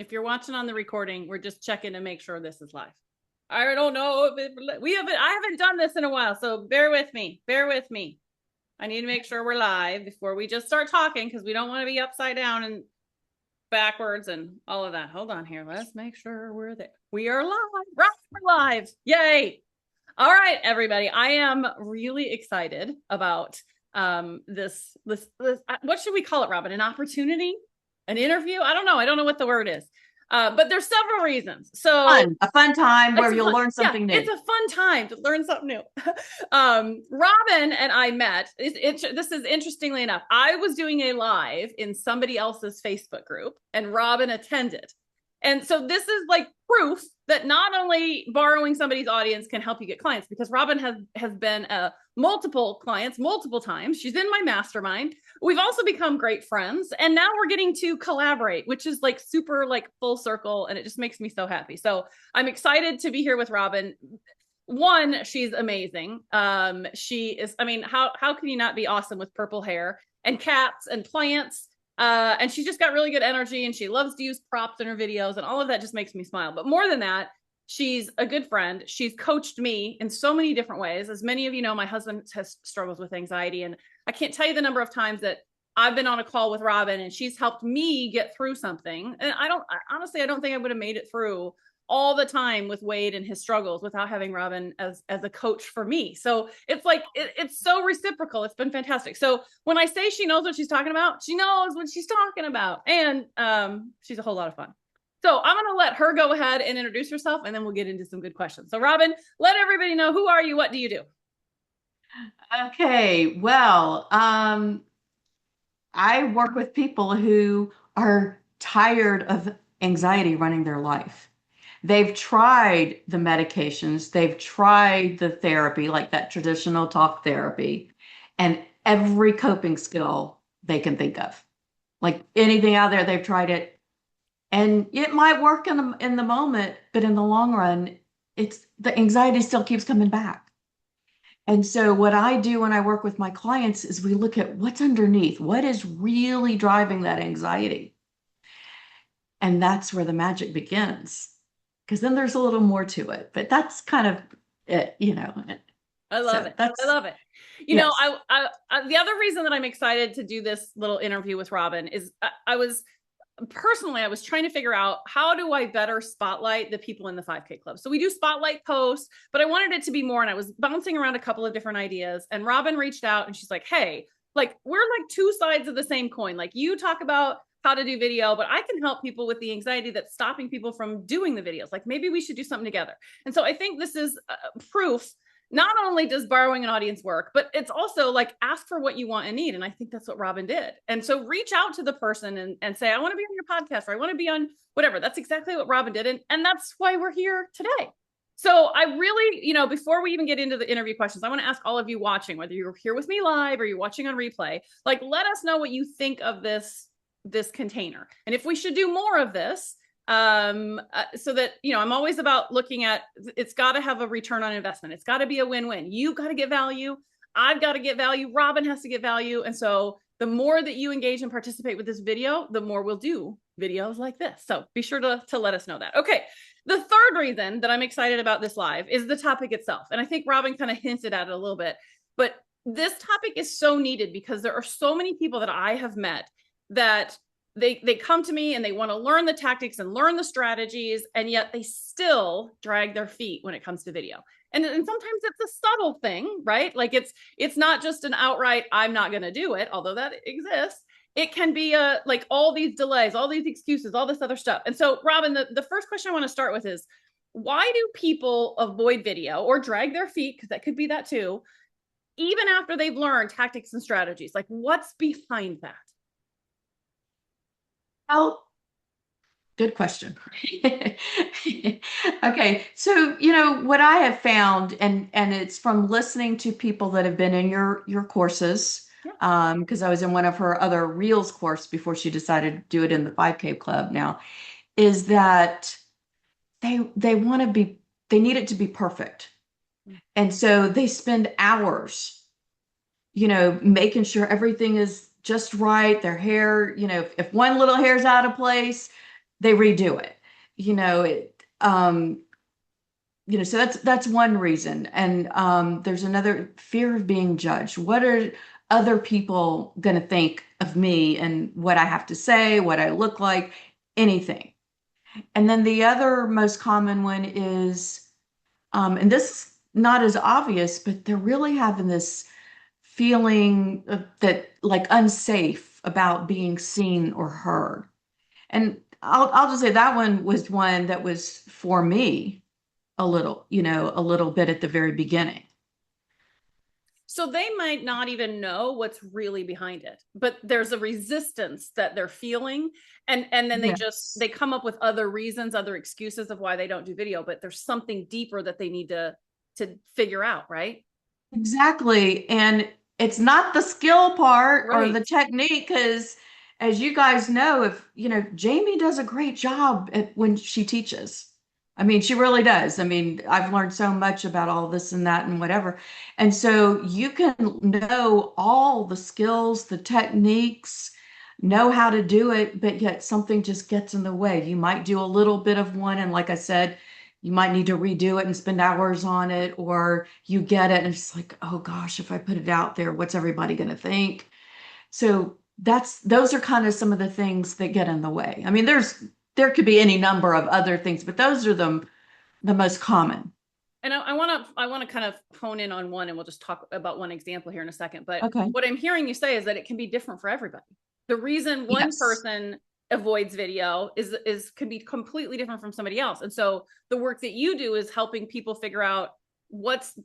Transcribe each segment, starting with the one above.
If you're watching on the recording, we're just checking to make sure this is live. I don't know if I haven't done this in a while, so bear with me. Bear with me. I need to make sure we're live before we just start talking, because we don't want to be upside down and backwards and all of that. Hold on here. Let's make sure we're there. We are live. Right, we're live. Yay. All right, everybody. I am really excited about this. What should we call it, Robyn? An opportunity? An interview? I don't know. I don't know what the word is. But there's several reasons. So A fun time where you'll learn something new. It's a fun time to learn something new. Robyn and I met. This is interestingly enough. I was doing a live in somebody else's Facebook group, and Robyn attended. And so this is like proof that not only borrowing somebody's audience can help you get clients, because Robyn has been multiple clients multiple times. She's in my mastermind. We've also become great friends, and now we're getting to collaborate, which is like super like full circle, and it just makes me so happy. So I'm excited to be here with Robyn. One, she's amazing. She is, I mean, how can you not be awesome with purple hair and cats and plants? And she's just got really good energy, and she loves to use props in her videos, and all of that just makes me smile. But more than that, she's a good friend. She's coached me in so many different ways. As many of you know, my husband has struggles with anxiety, and I can't tell you the number of times that I've been on a call with Robyn and she's helped me get through something. And honestly, I don't think I would have made it through all the time with Wade and his struggles without having Robyn as a coach for me. So it's like, it's so reciprocal. It's been fantastic. So when I say she knows what she's talking about, she knows what she's talking about. And she's a whole lot of fun. So I'm going to let her go ahead and introduce herself, and then we'll get into some good questions. So Robyn, let everybody know, who are you? What do you do? Okay, well, I work with people who are tired of anxiety running their life. They've tried the medications, they've tried the therapy, like that traditional talk therapy, and every coping skill they can think of. Like anything out there, they've tried it. And it might work in the moment, but in the long run, it's the anxiety still keeps coming back. And so what I do when I work with my clients is we look at what's underneath, what is really driving that anxiety. And that's where the magic begins. Because then there's a little more to it. But that's kind of it, you know. I love it. I love it. You yes. know, I the other reason that I'm excited to do this little interview with Robyn is I was trying to figure out, how do I better spotlight the people in the 5K club? So we do spotlight posts, but I wanted it to be more, and I was bouncing around a couple of different ideas, and Robyn reached out and she's like, hey, like, we're like two sides of the same coin. Like, you talk about how to do video, but I can help people with the anxiety that's stopping people from doing the videos. Like, maybe we should do something together. And so I think this is proof. Not only does borrowing an audience work, but it's also like, ask for what you want and need. And I think that's what Robyn did. And so reach out to the person and say, I want to be on your podcast, or I want to be on whatever. That's exactly what Robyn did. And that's why we're here today. So I really, you know, before we even get into the interview questions, I want to ask all of you watching, whether you're here with me live or you're watching on replay, like, let us know what you think of this container. And if we should do more of this, so that, you know, I'm always about looking at, it's got to have a return on investment. It's got to be a win-win. You've got to get value. I've got to get value. Robyn has to get value. And so the more that you engage and participate with this video, the more we'll do videos like this. So be sure to let us know that. Okay. The third reason that I'm excited about this live is the topic itself. And I think Robyn kind of hinted at it a little bit, but this topic is so needed because there are so many people that I have met that they come to me and they want to learn the tactics and learn the strategies, and yet they still drag their feet when it comes to video. And sometimes it's a subtle thing, right? Like it's not just an outright, I'm not going to do it, although that exists. It can be like all these delays, all these excuses, all this other stuff. And so, Robyn, the first question I want to start with is, why do people avoid video or drag their feet? Because that could be that too, even after they've learned tactics and strategies. Like, what's behind that? Oh, good question. Okay, so you know what I have found, and it's from listening to people that have been in your courses, because I was in one of her other Reels course before she decided to do it in the 5K club now, is that they want to be, they need it to be perfect. And so they spend hours, you know, making sure everything is just right. Their hair, you know, if one little hair's out of place, they redo it. You know, so that's one reason. And there's another fear of being judged. What are other people going to think of me and what I have to say, what I look like, anything. And then the other most common one is, and this is not as obvious, but they're really having this feeling that like unsafe about being seen or heard. And I'll just say that one that was for me a little bit at the very beginning. So they might not even know what's really behind it, but there's a resistance that they're feeling. And then Yes. they come up with other reasons, other excuses of why they don't do video, but there's something deeper that they need to figure out, right? Exactly. And it's not the skill part or Right. the technique, because as you guys know, if Jamie does a great job when she teaches. I mean, she really does. I mean, I've learned so much about all this and that and whatever. And so you can know all the skills, the techniques, know how to do it, but yet something just gets in the way. You might do a little bit of one, and like I said, you might need to redo it and spend hours on it, or you get it and it's like, oh gosh, if I put it out there, what's everybody going to think? So those are kind of some of the things that get in the way. I mean, there could be any number of other things, but those are the most common. And I want to kind of hone in on one, and we'll just talk about one example here in a second. But Okay. what I'm hearing you say is that it can be different for everybody. The reason one Yes. person avoids video is can be completely different from somebody else. And so the work that you do is helping people figure out what's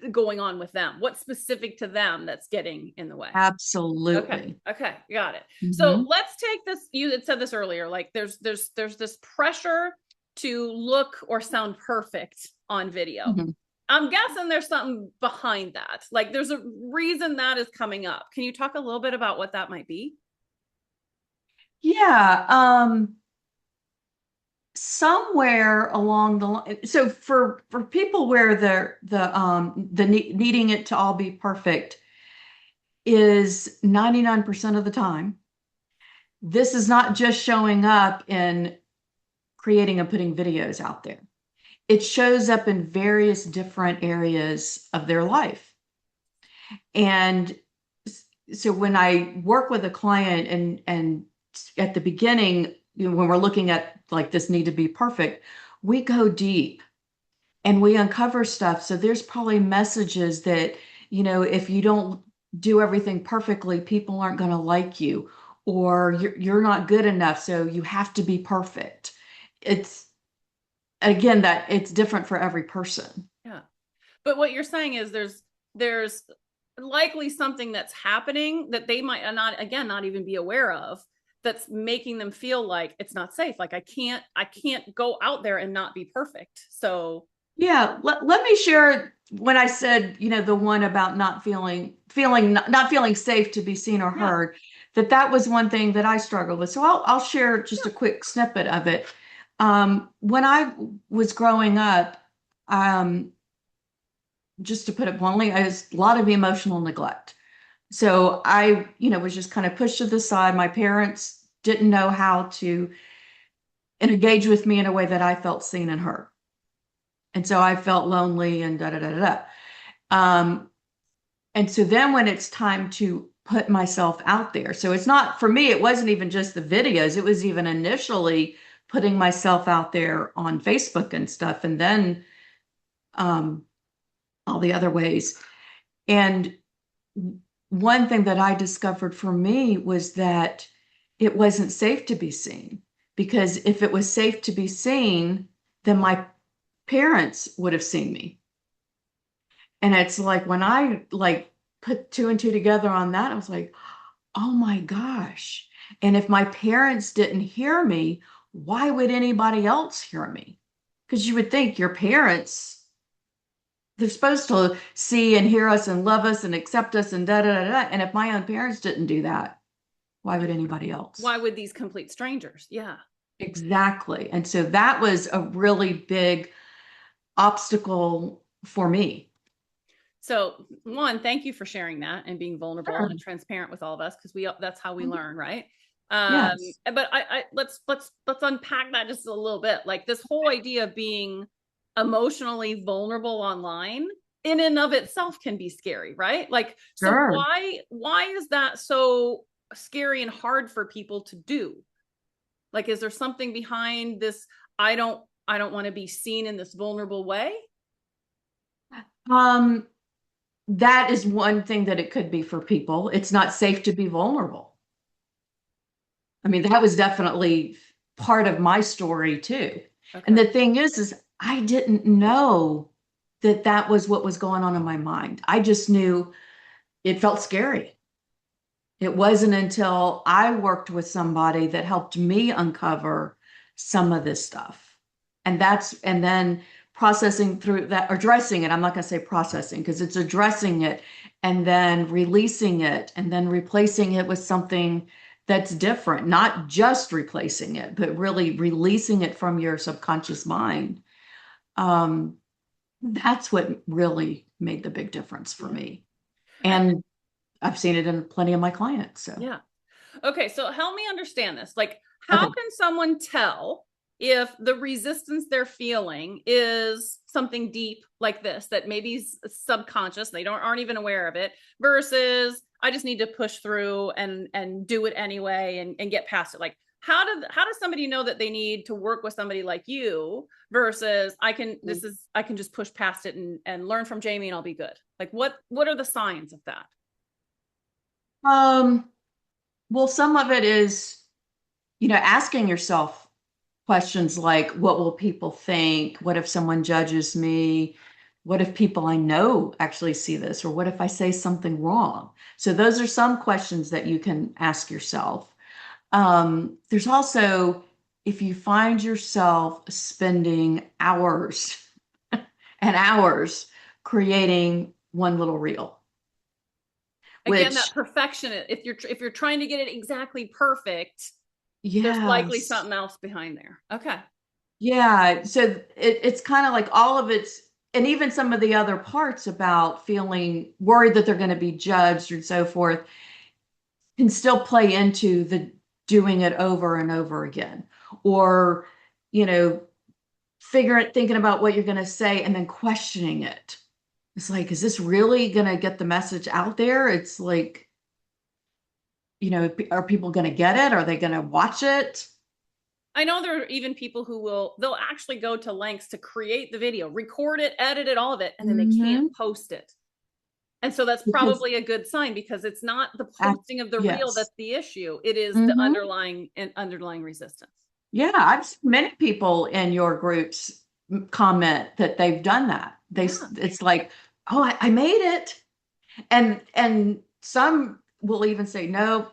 going on with them, what's specific to them that's getting in the way. Okay. Absolutely. Okay. Got it. So Hmm. let's take this. You had said this earlier. Like there's this pressure to look or sound perfect on video. Hmm. I'm guessing there's something behind that. Like there's a reason that is coming up. Can you talk a little bit about what that might be? Yeah. Somewhere along the line, so for people where needing it to all be perfect is 99% of the time. This is not just showing up in creating and putting videos out there. It shows up in various different areas of their life. And so when I work with a client and at the beginning, when we're looking at like this need to be perfect, we go deep and we uncover stuff. So there's probably messages that, if you don't do everything perfectly, people aren't going to like you, or you're not good enough, so you have to be perfect. It's again that it's different for every person. Yeah. But what you're saying is there's likely something that's happening that they might not even be aware of, that's making them feel like it's not safe. Like I can't go out there and not be perfect. So Yeah, let me share when I said, the one about not feeling safe to be seen or yeah. heard, that was one thing that I struggled with. So I'll share just a quick snippet of it. When I was growing up, um, just to put it bluntly, I was a lot of emotional neglect. So I, was just kind of pushed to the side. My parents didn't know how to engage with me in a way that I felt seen and heard. And so I felt lonely and da da da da da. Um, and so then when it's time to put myself out there, so it's not for me, it wasn't even just the videos, it was even initially putting myself out there on Facebook and stuff, and then um, all the other ways. And one thing that I discovered for me was that it wasn't safe to be seen, because if it was safe to be seen, then my parents would have seen me. And it's like when I like put two and two together on that, I was like, oh my gosh. And if my parents didn't hear me, why would anybody else hear me? Because you would think your parents, they're supposed to see and hear us and love us and accept us and da da da da. And if my own parents didn't do that, why would anybody else? Why would these complete strangers? Yeah. Exactly. And so that was a really big obstacle for me. So one, thank you for sharing that and being vulnerable Sure. and transparent with all of us, because that's how we learn, right? Yes. But let's unpack that just a little bit. Like this whole idea of being emotionally vulnerable online in and of itself can be scary, right? Like, so Sure. why is that so scary and hard for people to do? Like, is there something behind this? I don't want to be seen in this vulnerable way. Um, that is one thing that it could be for people. It's not safe to be vulnerable. I mean, that was definitely part of my story too. And Okay. the thing is I didn't know that that was what was going on in my mind. I just knew it felt scary. It wasn't until I worked with somebody that helped me uncover some of this stuff. And then processing through that, addressing it. I'm not going to say processing because it's addressing it and then releasing it and then replacing it with something that's different, not just replacing it, but really releasing it from your subconscious mind. Um, that's what really made the big difference for Yeah. me. And And I've seen it in plenty of my clients. So, yeah. Okay, so help me understand this. Like, how okay. can someone tell if the resistance they're feeling is something deep like this that maybe is subconscious, they don't aren't even aware of it, versus I just need to push through and do it anyway and get past it. Like, how does somebody know that they need to work with somebody like you versus I can just push past it and learn from Jamie and I'll be good. Like, what are the signs of that? Um, well, some of it is, asking yourself questions like, what will people think? What if someone judges me? What if people I know actually see this? Or what if I say something wrong? So those are some questions that you can ask yourself. There's also, if you find yourself spending hours and hours creating one little reel, Again, that which, perfection, if you're trying to get it exactly perfect, there's likely yes. something else behind there. Okay. Yeah, so it's kind of like all of it's, and even some of the other parts about feeling worried that they're going to be judged and so forth can still play into the doing it over and over again. Or, you know, thinking about what you're going to say and then questioning it. It's like, is this really going to get the message out there? It's like, are people going to get it? Are they going to watch it? I know there are even people who they'll actually go to lengths to create the video, record it, edit it, all of it, and then they can't Hmm. post it. And so that's Because, probably a good sign because it's not the ac- posting of the reel yes. that's the issue. It is the Hmm. underlying resistance. Yeah, I've seen many people in your groups comment that they've done that. Yeah. It's like, oh, I made it, and some will even say, no,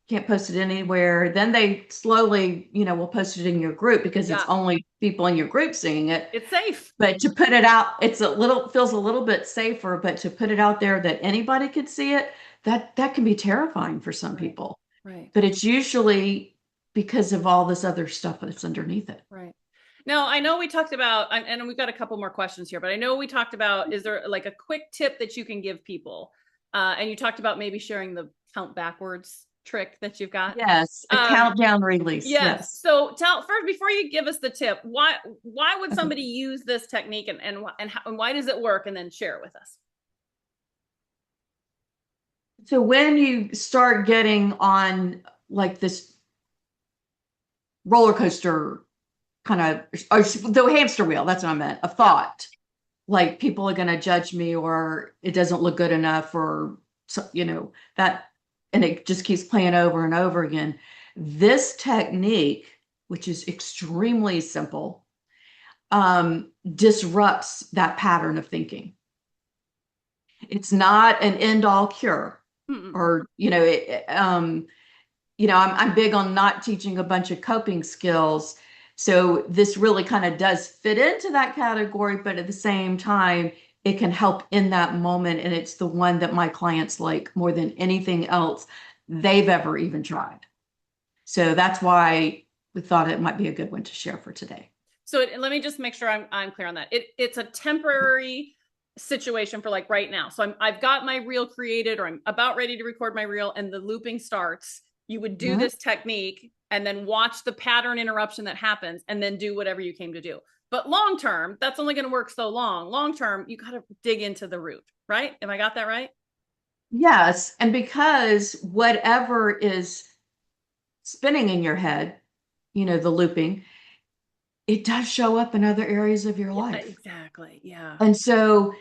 can't post it anywhere. Then they slowly, will post it in your group because it's Yeah. only people in your group seeing it. It's safe. But to put it out, feels a little bit safer. But to put it out there that anybody could see it, that can be terrifying for some Right. people. Right. But it's usually because of all this other stuff that's underneath it. Right. Now, I know we talked about, and we've got a couple more questions here, but I know we talked about, is there like a quick tip that you can give people? And you talked about maybe sharing the count backwards trick that you've got. Yes, a Um, countdown release. yes. Yes. So tell first before you give us the tip, why would Okay. somebody use this technique and why does it work? And then share it with us. So when you start getting on like this roller coaster kind of, or the hamster wheel, that's what I meant, a Yeah. thought, like people are going to judge me or it doesn't look good enough or, that, and it just keeps playing over and over again. This technique, which is extremely simple, disrupts that pattern of thinking. It's not an end all cure Mm-mm. or, I'm big on not teaching a bunch of coping skills. So this really kind of does fit into that category, but at the same time, it can help in that moment. And it's the one that my clients like more than anything else they've ever even tried. So that's why we thought it might be a good one to share for today. So let me just make sure I'm clear on that. It's a temporary situation for like right now. So I've got my reel created or I'm about ready to record my reel and the looping starts. you would do Mhm. this technique and then watch the pattern interruption that happens and then do whatever you came to do. But long term, that's only going to work so long. Long term, you got to dig into the root, right? Am I got that right? Yes. And because whatever is spinning in your head, the looping, it does show up in other areas of your Yeah, life. exactly. Yeah. And so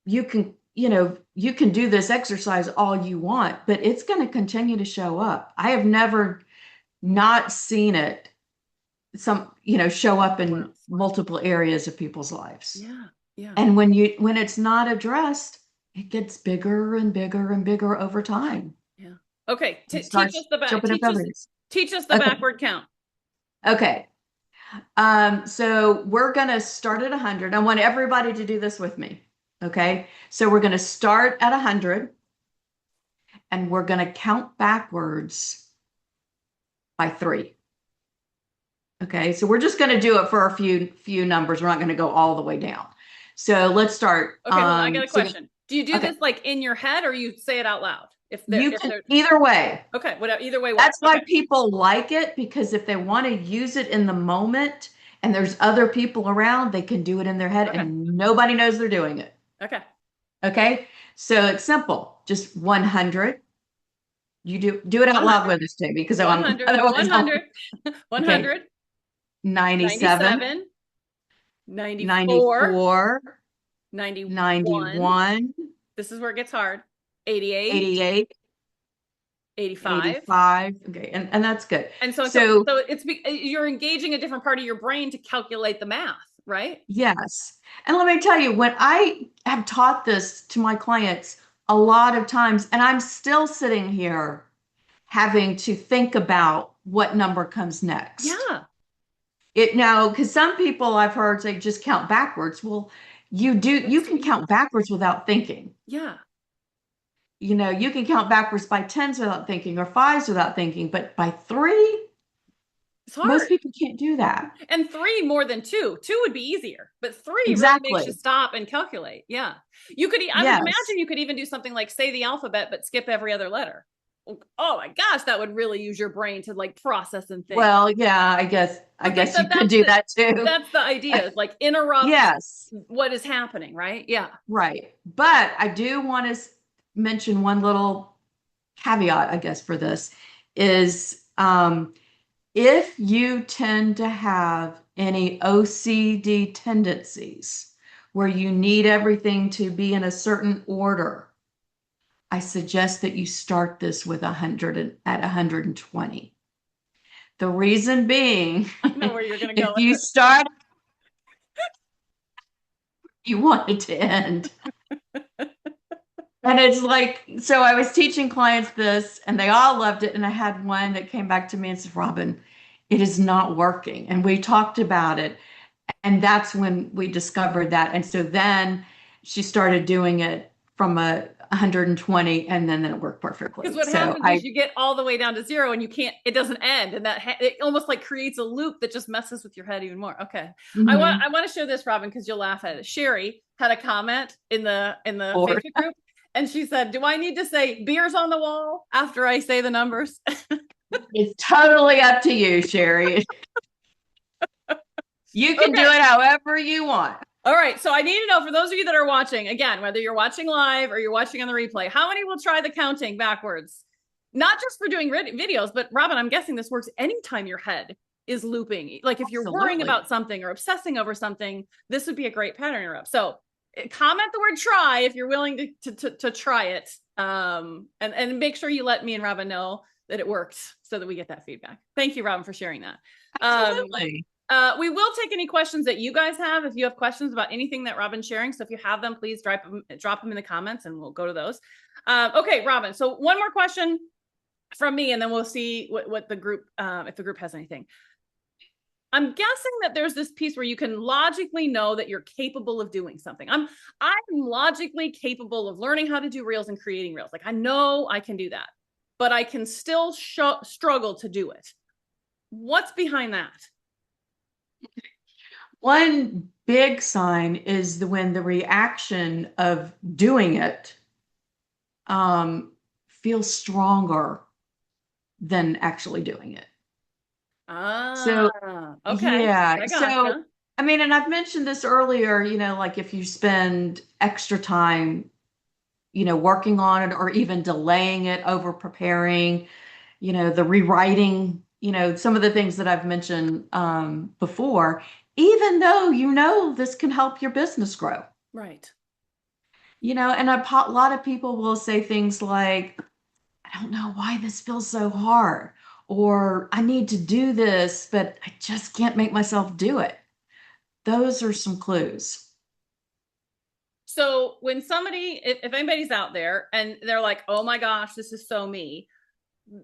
you can do this exercise all you want, but it's going to continue to show up. I have never not seen it show up Wow. in multiple areas of people's lives. Yeah. Yeah. And when it's not addressed, it gets bigger and bigger and bigger over time. Yeah. Okay. It Teach starts us the back. jumping up others. Teach us the Okay. backward count. Okay. So we're going to start at 100. I want everybody to do this with me. Okay. So we're going to start at 100 and we're going to count backwards by 3. Okay. So we're just going to do it for a few numbers. We're not going to go all the way down. So let's start. Okay, hold on. I got a So, question. Do you do okay. this like in your head or you say it out loud? You can either way. Okay, whatever, either way works. That's why Okay. people like it, because if they want to use it in the moment and there's other people around, they can do it in their head Okay. and nobody knows they're doing it. Okay. Okay. So it's simple. Just 100. You do it out loud with us, Jamie, because I want 100, otherwise 100, Okay. 100, 97, 97, 94, 94, 91. 91, This is where it gets hard. 88, 88, 85. 85. Okay. And that's good. And so you're engaging a different part of your brain to calculate the math, right? Yes. And let me tell you, when I have taught this to my clients a lot of times, and I'm still sitting here having to think about what number comes next. Yeah. Because some people I've heard say just count backwards. Well, you can count backwards without thinking. Yeah. You can count backwards by 10s without thinking or 5s without thinking, but by 3, it's hard. Most people can't do that. And 3 more than 2. 2 would be easier, but 3 Exactly. really makes you stop and calculate. Yeah. I would imagine you could even do something like say the alphabet, but skip every other letter. Oh my gosh, that would really use your brain to like process and think. Well, yeah, I guess you could do that too. That's the idea. Like interrupt Yes. what is happening, right? Yeah. Right. But I do want to mention one little caveat, I guess, for this is if you tend to have any OCD tendencies where you need everything to be in a certain order, I suggest that you start this with 100 at 120. The reason being, I know where you're going to go. if you start, you want it to end. And it's like, so I was teaching clients this and they all loved it. And I had one that came back to me and said, Robyn, it is not working. And we talked about it. And that's when we discovered that. And so then she started doing it from a 120 and then it worked perfectly. Because what happens is you get all the way down to 0 and it doesn't end. And it almost like creates a loop that just messes with your head even more. Okay. Mm-hmm. I want to show this, Robyn, because you'll laugh at it. Sherry had a comment in the Facebook group. And she said, do I need to say beers on the wall after I say the numbers? It's totally up to you, Sherry. You can do it however you want. All right. So I need to know, for those of you that are watching, again, whether you're watching live or you're watching on the replay, how many will try the counting backwards? Not just for doing videos, but Robyn, I'm guessing this works anytime your head is looping. Like if you're worrying about something or obsessing over something, this would be a great pattern interrupt. So comment the word try if you're willing to try it. And make sure you let me and Robyn know that it works so that we get that feedback. Thank you, Robyn, for sharing that. Absolutely. We will take any questions that you guys have. If you have questions about anything that Robyn's sharing. So if you have them, please drop them in the comments and we'll go to those. Okay, Robyn. So one more question from me and then we'll see what the group, if the group has anything. I'm guessing that there's this piece where you can logically know that you're capable of doing something. I'm logically capable of learning how to do reels and creating reels. Like I know I can do that, but I can still struggle to do it. What's behind that? One big sign is when the reaction of doing it feels stronger than actually doing it. So, Okay. yeah. I So, gotcha. I mean, and I've mentioned this earlier, like if you spend extra time, working on it or even delaying it, over preparing, the rewriting, some of the things that I've mentioned before, even though this can help your business grow. Right. And a lot of people will say things like, I don't know why this feels so hard, or I need to do this, but I just can't make myself do it. Those are some clues. So when somebody, if anybody's out there and they're like, oh my gosh, this is so me,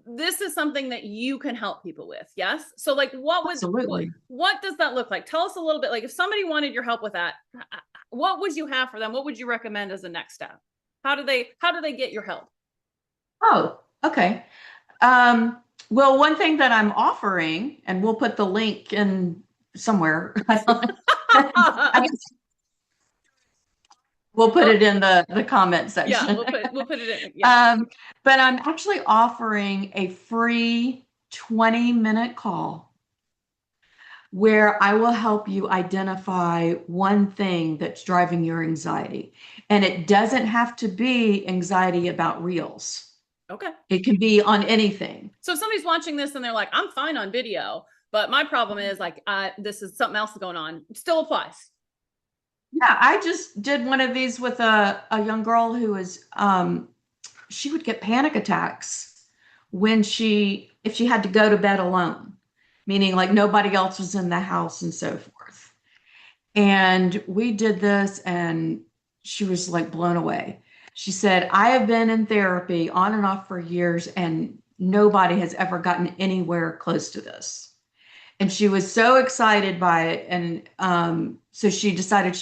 this is something that you can help people with. Yes. So like, Absolutely. what does that look like? Tell us a little bit. Like if somebody wanted your help with that, what would you have for them? What would you recommend as a next step? How do they get your help? Oh, okay. Um, well, one thing that I'm offering, and we'll put the link in somewhere. I guess we'll put Well, it in the comment yeah, section. we'll put it in. Yeah. Um, but I'm actually offering a free 20-minute call where I will help you identify one thing that's driving your anxiety. And it doesn't have to be anxiety about reels. Okay. It can be on anything. So if somebody's watching this and they're like, I'm fine on video, but my problem is like, this is something else going on. Still applies. Yeah, I just did one of these with a young girl who was she would get panic attacks if she had to go to bed alone, meaning like nobody else was in the house and so forth. And we did this and she was like blown away. She said, I have been in therapy on and off for years and nobody has ever gotten anywhere close to this. And she was so excited by it. And so she decided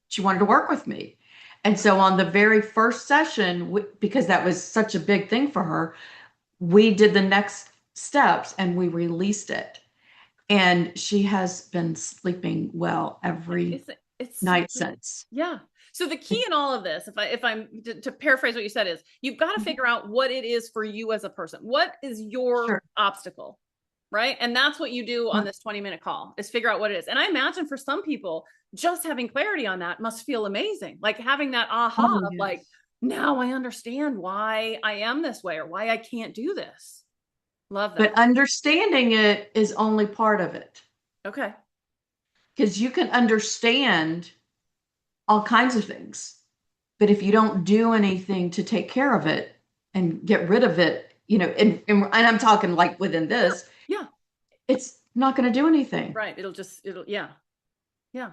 she wanted to work with me. And so on the very first session, because that was such a big thing for her, we did the next steps and we released it. And she has been sleeping well every It's so night good. since. Yeah. So the key in all of this, if I'm to paraphrase what you said, is you've got to figure out what it is for you as a person. What is your Sure. obstacle? Right. And that's what you do on Right. this 20-minute call, is figure out what it is. And I imagine for some people, just having clarity on that must feel amazing. Like having that aha Oh, of like, yes. now I understand why I am this way or why I can't do this. Love But that. understanding it is only part of it Okay. because you can understand all kinds of things. But if you don't do anything to take care of it and get rid of it, and I'm talking like within Yeah. this, Yeah. it's not going to do anything. Right. Yeah. Yeah.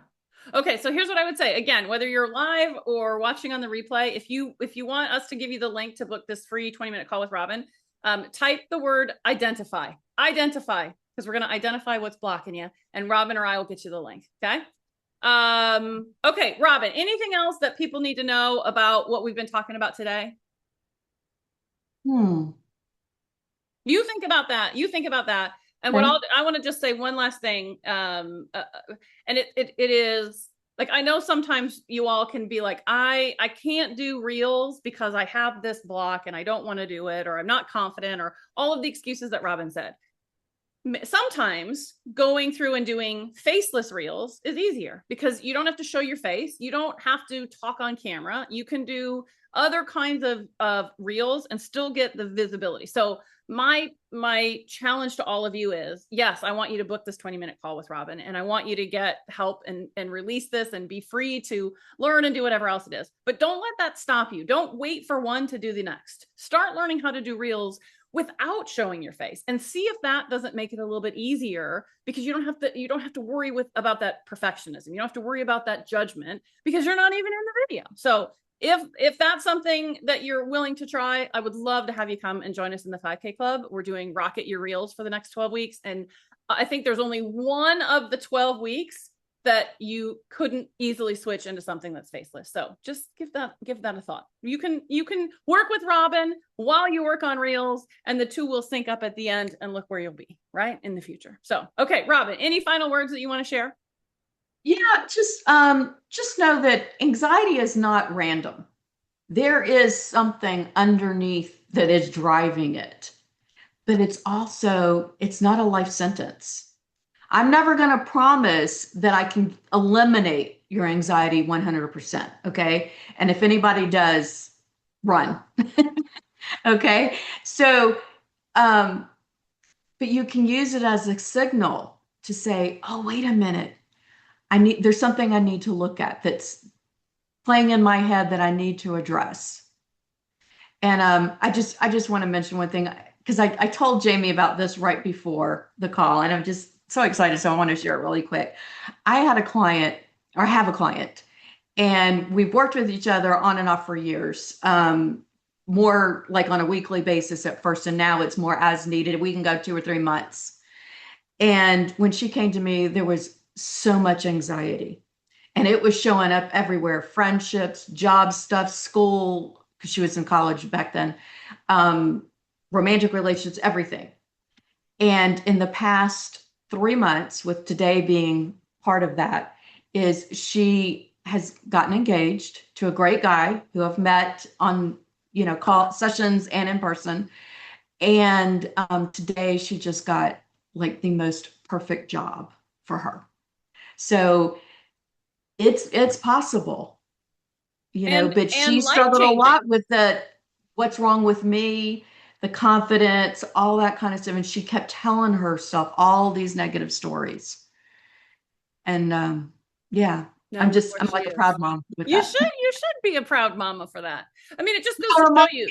Okay, so here's what I would say. Again, whether you're live or watching on the replay, if you want us to give you the link to book this free 20-minute call with Robyn, type the word identify. Identify, because we're going to identify what's blocking you, and Robyn or I will get you the link. Okay. Okay, Robyn, anything else that people need to know about what we've been talking about today? Hmm. You think about that. You think about that. And what Okay. I want to just say one last thing. And it is like, I know sometimes you all can be like, I can't do reels because I have this block and I don't want to do it, or I'm not confident, or all of the excuses that Robyn said. Sometimes going through and doing faceless reels is easier because you don't have to show your face. You don't have to talk on camera. You can do other kinds of reels and still get the visibility. So my challenge to all of you is, yes, I want you to book this 20-minute call with Robyn, and I want you to get help and release this and be free to learn and do whatever else it is. But don't let that stop you. Don't wait for one to do the next. Start learning how to do reels without showing your face, and see if that doesn't make it a little bit easier, because you don't have to worry about that perfectionism. You don't have to worry about that judgment because you're not even in the video. So if that's something that you're willing to try, I would love to have you come and join us in the 5K club. We're doing Rocket Your Reels for the next 12 weeks. And I think there's only one of the 12 weeks that you couldn't easily switch into something that's faceless. So just give that a thought. You can work with Robyn while you work on reels, and the two will sync up at the end, and look where you'll be right in the future. So, okay, Robyn, any final words that you want to share? Yeah, just know that anxiety is not random. There is something underneath that is driving it. but it's not a life sentence. I'm never going to promise that I can eliminate your anxiety 100%. Okay. And if anybody does, run. Okay. So, um, but you can use it as a signal to say, oh, wait a minute. There's something I need to look at that's playing in my head that I need to address. And I just want to mention one thing because I told Jamie about this right before the call, and I'm just so excited. So I want to share it really quick. I had a client, or have a client, and we've worked with each other on and off for years. More like on a weekly basis at first, and now it's more as needed. We can go 2 or 3 months. And when she came to me, there was so much anxiety, and it was showing up everywhere: friendships, job stuff, school, because she was in college back then, um, romantic relationships, everything. And in the past 3 months, with today being part of that, is she has gotten engaged to a great guy who I've met on, call sessions and in person. And today she just got like the most perfect job for her. So it's possible, but And she life struggled a changing. lot with the what's wrong with me, the confidence, all that kind of stuff. And she kept telling herself all these negative stories. And yeah, Now I'm look just where I'm she like a is. proud mom with You that. should you should be a proud mama for that. I mean, it just goes to Her show mom you.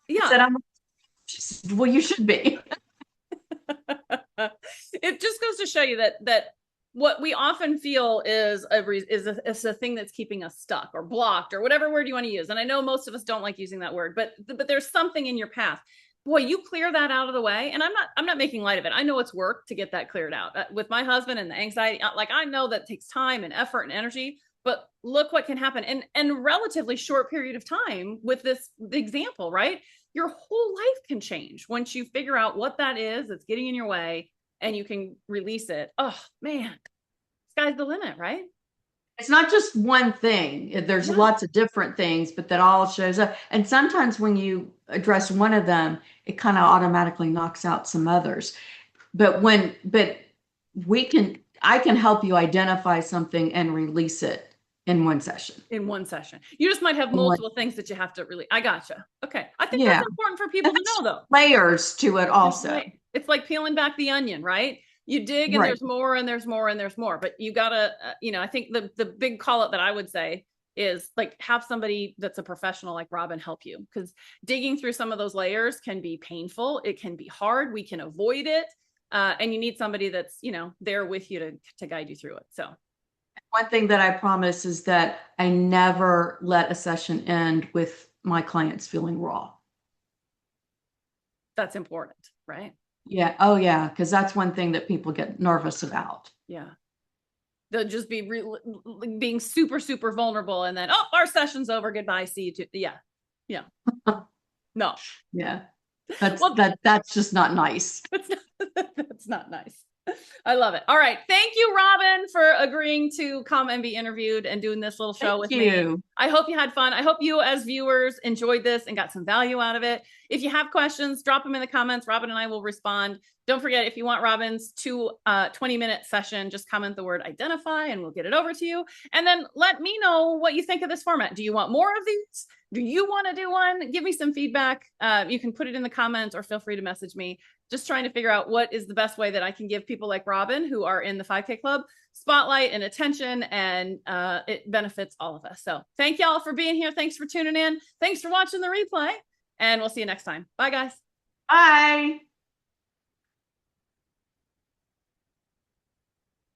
Yeah. said, she said, well, you should be. It just goes to show you that what we often feel is a thing that's keeping us stuck or blocked or whatever word you want to use. And I know most of us don't like using that word, but there's something in your path. Boy, you clear that out of the way, and I'm not making light of it. I know it's work to get that cleared out with my husband and the anxiety. Like, I know that takes time and effort and energy, but look what can happen in relatively short period of time with this example, right? Your whole life can change once you figure out what that is that's getting in your way and you can release it. Oh man, sky's the limit, right? It's not just one thing. There's Yeah. lots of different things, but that all shows up. And sometimes when you address one of them, it kind of automatically knocks out some others. But I can help you identify something and release it in one session. In one session. You just might have In one, multiple things that you have to really, I gotcha. Okay. I think that's yeah. important for And people to there's know though. layers to it also. It's like peeling back the onion, right? You dig and Right. there's more and there's more and there's more, but you gotta, I think the big call out that I would say is like have somebody that's a professional like Robyn help you, because digging through some of those layers can be painful. It can be hard. We can avoid it. And you need somebody that's, there with you to guide you through it. So One thing that I promise is that I never let a session end with my clients feeling raw. that's important, right? Yeah. Oh, yeah. Because that's one thing that people get nervous about. Yeah. They'll just be being super, super vulnerable. And then, oh, our session's over. Goodbye. See you too. Yeah. Yeah. No. Yeah. That's Well, that's just not nice. that's not nice. I love it. All right. Thank you, Robyn, for agreeing to come and be interviewed and doing this little show Thank with me. you. I hope you had fun. I hope you, as viewers, enjoyed this and got some value out of it. If you have questions, drop them in the comments. Robyn and I will respond. Don't forget, if you want Robyn's 20-minute session, just comment the word identify and we'll get it over to you. And then let me know what you think of this format. Do you want more of these? Do you want to do one? Give me some feedback. You can put it in the comments or feel free to message me. Just trying to figure out what is the best way that I can give people like Robyn, who are in the 5K Club, spotlight and attention, and it benefits all of us. So thank y'all for being here. Thanks for tuning in. Thanks for watching the replay, and we'll see you next time. Bye, guys. Bye.